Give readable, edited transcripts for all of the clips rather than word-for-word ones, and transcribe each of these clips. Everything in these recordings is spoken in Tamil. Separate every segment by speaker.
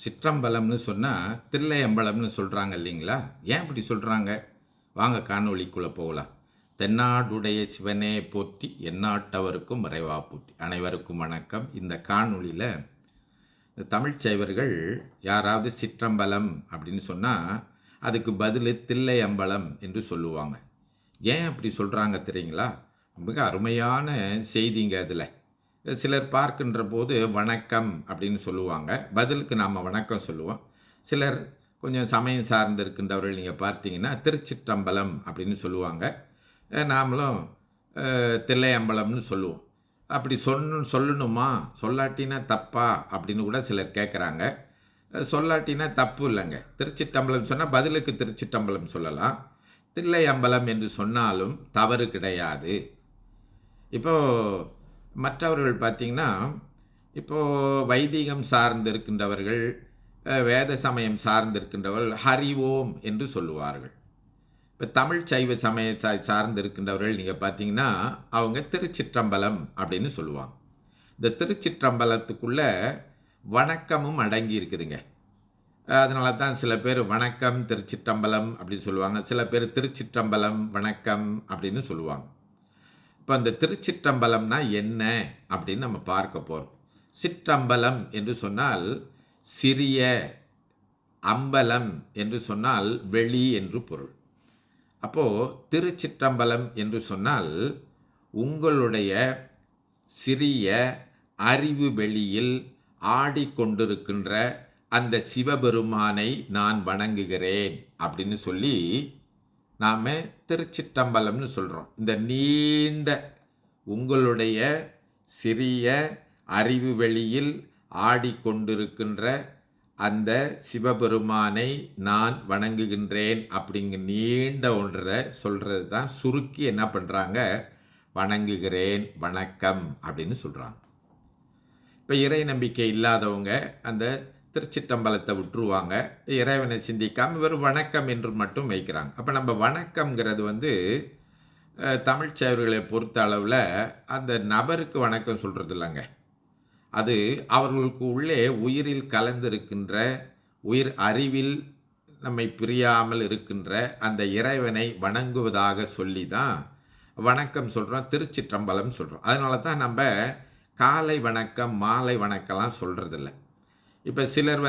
Speaker 1: சிற்றம்பலம்னு சொன்னால் தில்லையம்பலம்னு சொல்கிறாங்க இல்லைங்களா? ஏன் இப்படி சொல்கிறாங்க? வாங்க காணொளிக்குள்ளே போகலாம். தென்னாடுடைய சிவனே போற்றி எந்நாட்டவருக்கும் இறைவா போற்றி. அனைவருக்கும் வணக்கம். இந்த காணொளியில் தமிழ்ச் சைவர்கள் யாராவது சிற்றம்பலம் அப்படின்னு சொன்னால் அதுக்கு பதில் தில்லையம்பலம் என்று சொல்லுவாங்க. ஏன் அப்படி சொல்கிறாங்க தெரியுங்களா? மிக அருமையான செய்திங்க அதில். சிலர் பார்க்கின்ற போது வணக்கம் அப்படின்னு சொல்லுவாங்க, பதிலுக்கு நாம் வணக்கம் சொல்லுவோம். சிலர் கொஞ்சம் சமயம் சார்ந்து இருக்கின்றவர்கள் நீங்கள் பார்த்தீங்கன்னா திருச்சிற்றம்பலம் அப்படின்னு சொல்லுவாங்க. நாமளும் தில்லையம்பலம்னு சொல்லுவோம். அப்படி சொல்லணுமா, சொல்லாட்டினா தப்பா அப்படின்னு கூட சிலர் கேட்குறாங்க. சொல்லாட்டினா தப்பு இல்லைங்க. திருச்சிற்றம்பலம் சொன்னால் பதிலுக்கு திருச்சிற்றம்பலம் சொல்லலாம். தில்லையம்பலம் என்று சொன்னாலும் தவறு கிடையாது. இப்போது மற்றவர்கள் பார்த்திங்கன்னா, இப்போது வைதிகம் சார்ந்து இருக்கின்றவர்கள், வேத சமயம் சார்ந்து இருக்கின்றவர்கள் ஹரி ஓம் என்று சொல்லுவார்கள். இப்போ தமிழ் சைவ சமயத்தை சார்ந்து இருக்கின்றவர்கள் நீங்கள் பார்த்தீங்கன்னா அவங்க திருச்சிற்றம்பலம் அப்படின்னு சொல்லுவாங்க. இந்த திருச்சிற்றம்பலத்துக்குள்ளே வணக்கமும் அடங்கி இருக்குதுங்க. அதனால தான் சில பேர் வணக்கம் திருச்சிற்றம்பலம் அப்படின்னு சொல்லுவாங்க, சில பேர் திருச்சிற்றம்பலம் வணக்கம் அப்படின்னு சொல்லுவாங்க. இப்போ அந்த திருச்சிற்றம்பலம்னா என்ன அப்படின்னு நம்ம பார்க்க போகிறோம். சிற்றம்பலம் என்று சொன்னால் சிறிய, அம்பலம் என்று சொன்னால் வெளி என்று பொருள். அப்போது திருச்சிற்றம்பலம் என்று சொன்னால் உங்களுடைய சிறிய அறிவு வெளியில் ஆடிக்கொண்டிருக்கின்ற அந்த சிவபெருமானை நான் வணங்குகிறேன் அப்படின்னு சொல்லி நாம் திருச்சிற்றம்பலம்னு சொல்கிறோம். இந்த நீண்ட உங்களுடைய சிறிய அறிவு வெளியில் ஆடிக்கொண்டிருக்கின்ற அந்த சிவபெருமானை நான் வணங்குகின்றேன் அப்படிங்கிற நீண்ட ஒன்றை சொல்கிறது தான் சுருக்கி என்ன பண்ணுறாங்க, வணங்குகிறேன், வணக்கம் அப்படின்னு சொல்கிறாங்க. இப்போ இறை நம்பிக்கை இல்லாதவங்க அந்த திருச்சிற்றம்பலத்தை விட்டுருவாங்க, இறைவனை சிந்திக்காமல் வெறும் வணக்கம் என்று மட்டும் வைக்கிறாங்க. அப்போ நம்ம வணக்கம்ங்கிறது தமிழ்ச்சைவர்களை பொறுத்த அளவில் அந்த நபருக்கு வணக்கம் சொல்கிறது இல்லைங்க. அது அவர்களுக்கு உள்ளே உயிரில் கலந்திருக்கின்ற, உயிர் அறிவில் நம்மை பிரியாமல் இருக்கின்ற அந்த இறைவனை வணங்குவதாக சொல்லி தான் வணக்கம் சொல்கிறோம், திருச்சிற்றம்பலம் சொல்கிறோம். அதனால தான் நம்ம காலை வணக்கம் மாலை வணக்கம்லாம் சொல்கிறதில்ல. இப்போ சிலர்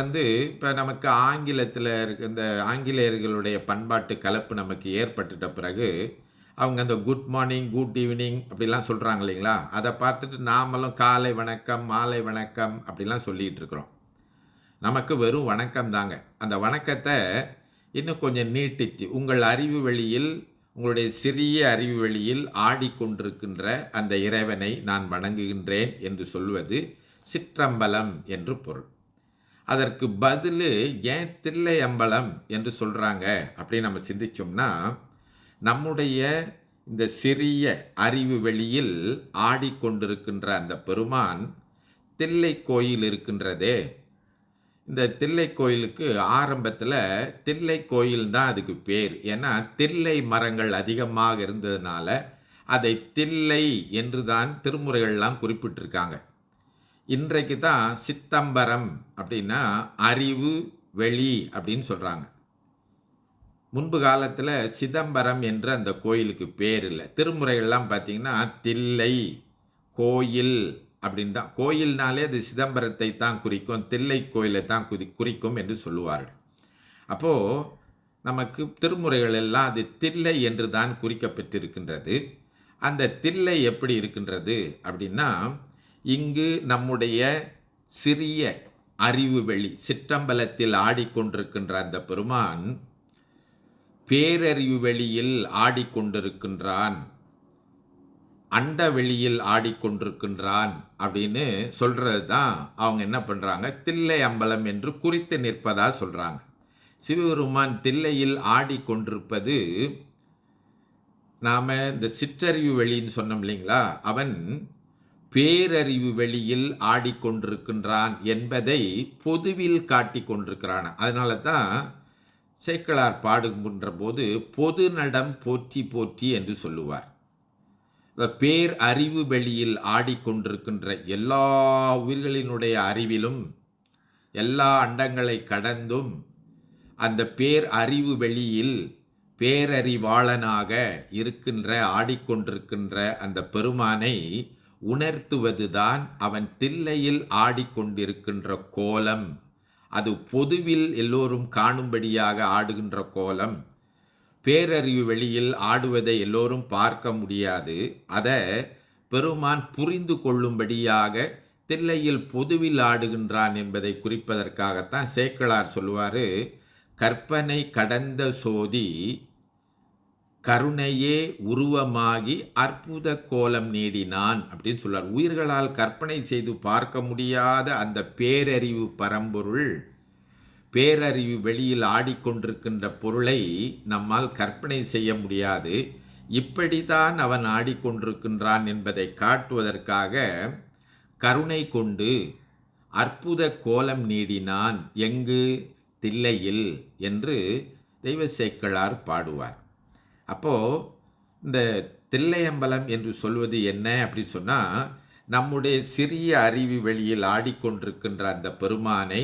Speaker 1: இப்போ நமக்கு ஆங்கிலத்தில் இருக்க இந்த ஆங்கிலேயர்களுடைய பண்பாட்டு கலப்பு நமக்கு ஏற்பட்டுட்ட பிறகு அவங்க அந்த குட் மார்னிங் குட் ஈவினிங் அப்படிலாம் சொல்கிறாங்க இல்லைங்களா? அதை பார்த்துட்டு நாமளும் காலை வணக்கம் மாலை வணக்கம் அப்படிலாம் சொல்லிகிட்டு இருக்கிறோம். நமக்கு வெறும் வணக்கம் தாங்க. அந்த வணக்கத்தை இன்னும் கொஞ்சம் நீட்டித்து உங்கள் அறிவு வெளியில், உங்களுடைய சிறிய அறிவு வெளியில் ஆடிக்கொண்டிருக்கின்ற அந்த இறைவனை நான் வணங்குகின்றேன் என்று சொல்வது சிற்றம்பலம் என்று பொருள். அதற்கு பதில் ஏன் தில்லையம்பலம் என்று சொல்கிறாங்க அப்படின்னு நம்ம சிந்திச்சோம்னா, நம்முடைய இந்த சிறிய அறிவு வெளியில் ஆடிக்கொண்டிருக்கின்ற அந்த பெருமான் தில்லை கோயில் இருக்கின்றதே, இந்த தில்லை கோயிலுக்கு ஆரம்பத்தில் தில்லை கோயில் தான் அதுக்கு பேர். ஏன்னா தில்லை மரங்கள் அதிகமாக இருந்ததுனால அதை தில்லை என்று தான் திருமுறைகள்லாம் குறிப்பிட்டிருக்காங்க. இன்றைக்கு தான் சித்தம்பரம் அப்படின்னா அறிவு வெளி அப்படின்னு சொல்கிறாங்க. முன்பு காலத்தில் சிதம்பரம் என்ற அந்த கோயிலுக்கு பேர் இல்லை. திருமுறைகள்லாம் பார்த்திங்கன்னா தில்லை கோயில் அப்படின்னு தான். கோயில்னாலே அது சிதம்பரத்தை தான் குறிக்கும், தில்லை கோயிலை தான் குறிக்கும் என்று சொல்லுவார்கள். அப்போது நமக்கு திருமுறைகள் எல்லாம் அது தில்லை என்று தான் குறிக்கப்பட்டிருக்கின்றது. அந்த தில்லை எப்படி இருக்கின்றது அப்படின்னா, இங்கு நம்முடைய சிறிய அறிவு வெளி சிற்றம்பலத்தில் ஆடிக்கொண்டிருக்கின்ற அந்த பெருமான் பேரறிவு வெளியில் ஆடிக்கொண்டிருக்கின்றான், அண்ட வெளியில் ஆடிக்கொண்டிருக்கின்றான் அப்படின்னு சொல்கிறது தான் அவங்க என்ன பண்ணுறாங்க, தில்லை அம்பலம் என்று குறித்து நிற்பதாக சொல்கிறாங்க. சிவபெருமான் தில்லையில் ஆடிக்கொண்டிருப்பது நாம் இந்த சிற்றறிவு வெளின்னு சொன்னோம் இல்லைங்களா, அவன் பேரறிவு வெளியில் ஆடிக்கொண்டிருக்கின்றான் என்பதை பொதுவில் காட்டி கொண்டிருக்கிறான். அதனால தான் சேக்கிழார் பாடுகின்ற போது பொது நடம் போற்றி போற்றி என்று சொல்லுவார். பேர் அறிவு வெளியில் ஆடிக்கொண்டிருக்கின்ற எல்லா உயிர்களினுடைய அறிவிலும் எல்லா அண்டங்களை கடந்தும் அந்த பேர் அறிவு வெளியில் பேரறிவாளனாக இருக்கின்ற ஆடிக்கொண்டிருக்கின்ற அந்த பெருமானை உணர்த்துவதுதான் அவன் தில்லையில் ஆடிக்கொண்டிருக்கின்ற கோலம். அது பொதுவில் எல்லோரும் காணும்படியாக ஆடுகின்ற கோலம். பேரறிவு வெளியில் ஆடுவதை எல்லோரும் பார்க்க முடியாது. அதை பெருமான் புரிந்து கொள்ளும்படியாக தில்லையில் பொதுவில் ஆடுகின்றான் என்பதை குறிப்பதற்காகத்தான் சேக்கிழார் சொல்லுவார், கற்பனை கடந்த சோதி கருணையே உருவமாகி அற்புத கோலம் நீடினான் அப்படின்னு சொல்றார். உயிர்களால் கற்பனை செய்து பார்க்க முடியாத அந்த பேரறிவு பரம்பொருள், பேரறிவு வெளியில் ஆடிக்கொண்டிருக்கின்ற பொருளை நம்மால் கற்பனை செய்ய முடியாது. இப்படித்தான் அவன் ஆடிக்கொண்டிருக்கின்றான் என்பதை காட்டுவதற்காக கருணை கொண்டு அற்புத கோலம் நீடினான் எங்கு தில்லையில் என்று தெய்வ சேக்கிழார் பாடுவார். அப்போது இந்த தில்லையம்பலம் என்று சொல்வது என்ன அப்படின்னு சொன்னால், நம்முடைய சிறிய அறிவு வெளியில் ஆடிக்கொண்டிருக்கின்ற அந்த பெருமானை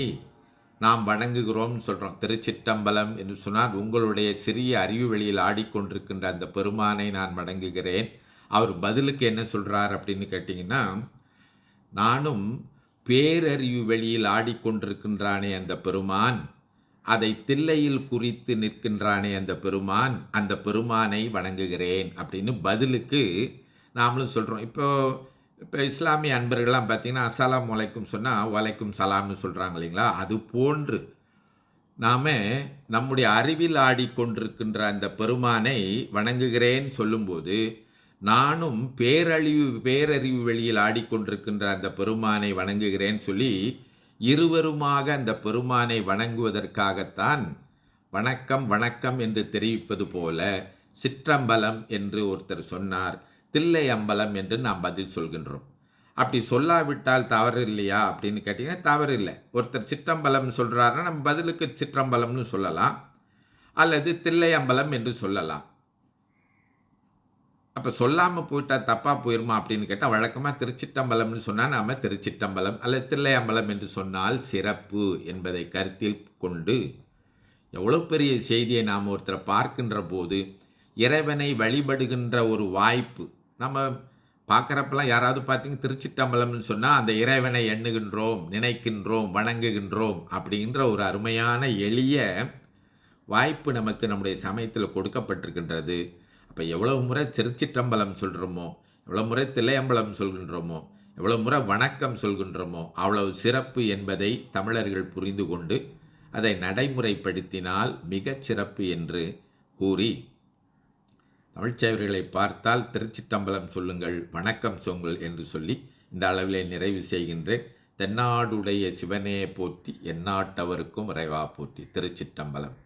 Speaker 1: நாம் வணங்குகிறோம்னு சொல்கிறோம். திருச்சிற்றம்பலம் என்று சொன்னால் உங்களுடைய சிறிய அறிவு வெளியில் ஆடிக்கொண்டிருக்கின்ற அந்த பெருமானை நான் வணங்குகிறேன். அவர் பதிலுக்கு என்ன சொல்கிறார் அப்படின்னு கேட்டிங்கன்னா, நானும் பேரறிவு வெளியில் ஆடிக்கொண்டிருக்கின்றானே அந்த பெருமான், அதை தில்லையில் குறித்து நிற்கின்றானே அந்த பெருமான், அந்த பெருமானை வணங்குகிறேன் அப்படின்னு பதிலுக்கு நாமளும் சொல்கிறோம். இப்போ இஸ்லாமிய அன்பர்கள்லாம் பார்த்திங்கன்னா அஸ்ஸலாமு அலைக்கும் சொன்னால் வலைக்கும் சலாம்னு சொல்கிறாங்க இல்லைங்களா? அது போன்று நாம் நம்முடைய அறிவில் ஆடிக்கொண்டிருக்கின்ற அந்த பெருமானை வணங்குகிறேன் சொல்லும்போது, நானும் பேரறிவு வெளியில் ஆடிக்கொண்டிருக்கின்ற அந்த பெருமானை வணங்குகிறேன் சொல்லி இருவருமாக அந்த பெருமானை வணங்குவதற்காகத்தான் வணக்கம் வணக்கம் என்று தெரிவிப்பது போல சிற்றம்பலம் என்று ஒருத்தர் சொன்னார், தில்லை அம்பலம் என்று நாம் பதில் சொல்கின்றோம். அப்படி சொல்லாவிட்டால் தவறு இல்லையா அப்படின்னு கேட்டிங்கன்னா தவறு இல்லை. ஒருத்தர் சிற்றம்பலம் சொல்கிறாருன்னா நம்ம பதிலுக்கு சிற்றம்பலம்னு சொல்லலாம், அல்லது தில்லை அம்பலம் என்று சொல்லலாம். அப்போ சொல்லாமல் போயிட்டால் தப்பாக போயிருமா அப்படின்னு கேட்டால், வழக்கமாக திருச்சிற்றம்பலம்னு சொன்னால் நாம் திருச்சிற்றம்பலம் அல்லது தில்லையம்பலம் என்று சொன்னால் சிறப்பு என்பதை கருத்தில் கொண்டு, எவ்வளோ பெரிய செய்தியை நாம் ஒருத்தரை பார்க்கின்ற போது இறைவனை வழிபடுகின்ற ஒரு வாய்ப்பு நம்ம பார்க்குறப்பெல்லாம் யாராவது பார்த்தீங்க திருச்சிற்றம்பலம்னு சொன்னால் அந்த இறைவனை எண்ணுகின்றோம், நினைக்கின்றோம், வணங்குகின்றோம் அப்படின்ற ஒரு அருமையான எளிய வாய்ப்பு நமக்கு நம்முடைய சமயத்தில் கொடுக்கப்பட்டிருக்கின்றது. அப்போ எவ்வளவு முறை திருச்சிற்றம்பலம் சொல்கிறோமோ, எவ்வளோ முறை தில்லையம்பலம் சொல்கின்றோமோ, எவ்வளோ முறை வணக்கம் சொல்கின்றோமோ அவ்வளவு சிறப்பு என்பதை தமிழர்கள் புரிந்து கொண்டு அதை நடைமுறைப்படுத்தினால் மிகச் சிறப்பு என்று கூறி, தமிழ்ச்செய்வர்களை பார்த்தால் திருச்சிற்றம்பலம் சொல்லுங்கள், வணக்கம் சொல்லுங்கள் என்று சொல்லி இந்த அளவிலே நிறைவு செய்கின்றேன். தென்னாடுடைய சிவனே போற்றி, எந்நாட்டவருக்கும் இறைவா போற்றி. திருச்சிற்றம்பலம்.